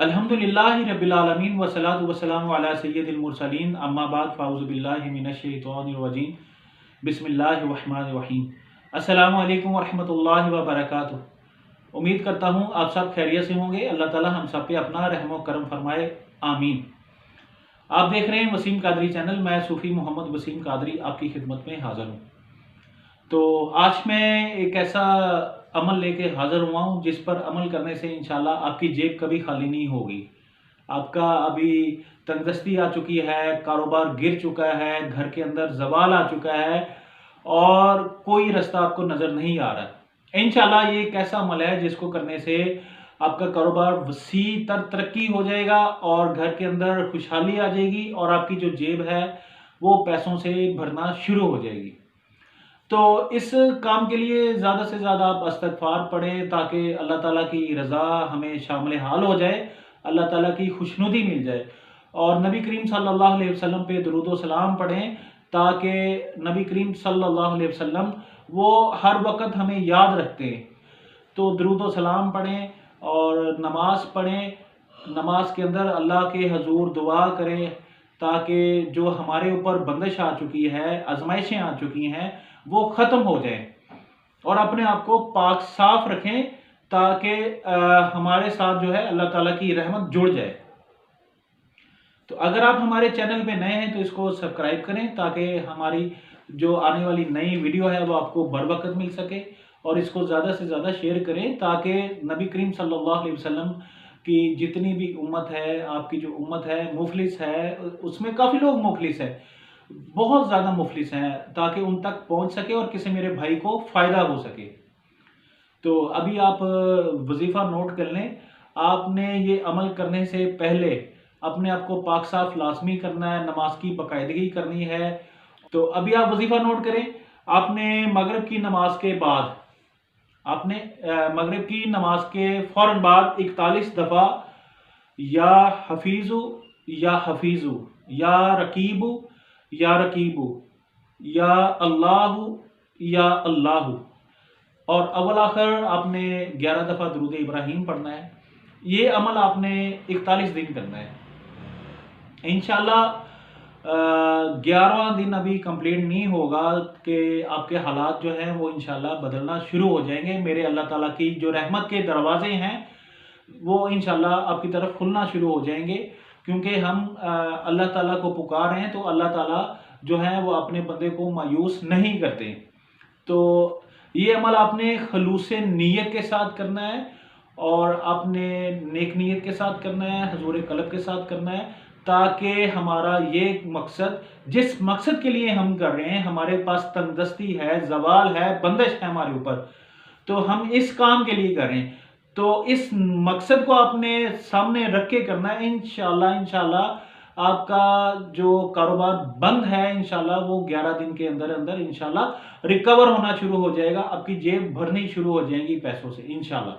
अल्हम्दुलिल्लाहि रब्बिल आलमीन वस्सलातु वस्सलामु अला सय्यिदिल मुरसलीन अम्मा बाद फ़ाऊज़ु बिल्लाहि मिनश शैतानिर रजीम बिस्मिल्लाहिर रहमानिर रहीम। अस्सलामु अलैकुम व रहमतुल्लाहि व बरकातुहू। उम्मीद करता हूँ आप सब खैरियत से होंगे। अल्लाह ताला हम सब पे अपना रहम व करम फरमाए, आमीन। आप देख रहे हैं वसीम कादरी चैनल। मैं सूफ़ी मोहम्मद वसीम कादरी आपकी खिदमत में हाज़िर हूँ। तो आज मैं एक ऐसा अमल लेके हाज़िर हुआ हूँ जिस पर अमल करने से इंशाल्लाह आपकी जेब कभी खाली नहीं होगी। आपका अभी तंगदस्ती आ चुकी है, कारोबार गिर चुका है, घर के अंदर ज़वाल आ चुका है और कोई रास्ता आपको नज़र नहीं आ रहा। इंशाल्लाह ये एक ऐसा अमल है जिसको करने से आपका कारोबार वसी तर तरक्की हो जाएगा और घर के अंदर खुशहाली आ जाएगी और आपकी जो जेब है वो पैसों से भरना शुरू हो जाएगी। तो इस काम के लिए ज़्यादा से ज़्यादा आप इस्तग़फ़ार पढ़ें ताकि अल्लाह ताला की रज़ा हमें शामिल हाल हो जाए, अल्लाह ताला की खुशनुदी मिल जाए। और नबी करीम सल्लल्लाहु अलैहि वसल्लम पे दुरूद व सलाम पढ़ें ताकि नबी करीम सल्लल्लाहु अलैहि वसल्लम वो हर वक्त हमें याद रखते हैं। तो दुरूद व सलाम पढ़ें और नमाज़ पढ़ें। नमाज के अंदर अल्लाह के हजूर दुआ करें ताकि जो हमारे ऊपर बंदिश आ चुकी है, आजमाइशें आ चुकी हैं, वो ख़त्म हो जाएं और अपने आप को पाक साफ रखें ताकि हमारे साथ जो है अल्लाह ताला की रहमत जुड़ जाए। तो अगर आप हमारे चैनल पे नए हैं तो इसको सब्सक्राइब करें ताकि हमारी जो आने वाली नई वीडियो है वो आपको बर वक्त मिल सके और इसको ज़्यादा से ज़्यादा शेयर करें ताकि नबी करीम सल्लल्लाहु अलैहि वसल्लम की जितनी भी उम्मत है, आपकी जो उम्मत है मुफलिस है, उसमें काफ़ी लोग मुफलिस है, बहुत ज़्यादा मुफलिस हैं, ताकि उन तक पहुंच सके और किसी मेरे भाई को फ़ायदा हो सके। तो अभी आप वजीफ़ा नोट कर लें। आपने ये अमल करने से पहले अपने आप को पाक साफ लाजमी करना है, नमाज की बाकायदगी करनी है। तो अभी आप वजीफ़ा नोट करें। आपने मगरिब की नमाज के बाद आपने मगरिब की नमाज के फ़ौरन बाद 41 दफ़ा या हफीज़ु या हफीज़ु या रकीबु या रकीबु या अल्लाहु या अल्लाहु और अव्वल आखिर आपने 11 दफ़ा दुरूद इब्राहीम पढ़ना है। ये अमल आपने 41 दिन करना है। इंशाल्लाह 11वां दिन अभी कंप्लीट नहीं होगा कि आपके हालात जो हैं वो इंशाल्लाह बदलना शुरू हो जाएंगे। मेरे अल्लाह ताला की जो रहमत के दरवाजे हैं वो इंशाल्लाह आपकी तरफ खुलना शुरू हो जाएंगे, क्योंकि हम अल्लाह ताला को पुकार रहे हैं तो अल्लाह ताला जो है वो अपने बंदे को मायूस नहीं करते। तो ये अमल आपने खलूस नीयत के साथ करना है और आपने नेक नीयत के साथ करना है, हजूर कल्ब के साथ करना है, ताकि हमारा ये मकसद, जिस मकसद के लिए हम कर रहे हैं, हमारे पास तंगदस्ती है, जवाल है, बंदिश है हमारे ऊपर, तो हम इस काम के लिए कर रहे हैं। तो इस मकसद को आपने सामने रख के करना है। इंशाल्लाह आपका जो कारोबार बंद है इंशाल्लाह वो 11 दिन के अंदर अंदर इंशाल्लाह रिकवर होना शुरू हो जाएगा। आपकी जेब भरनी शुरू हो जाएगी पैसों से इंशाल्लाह।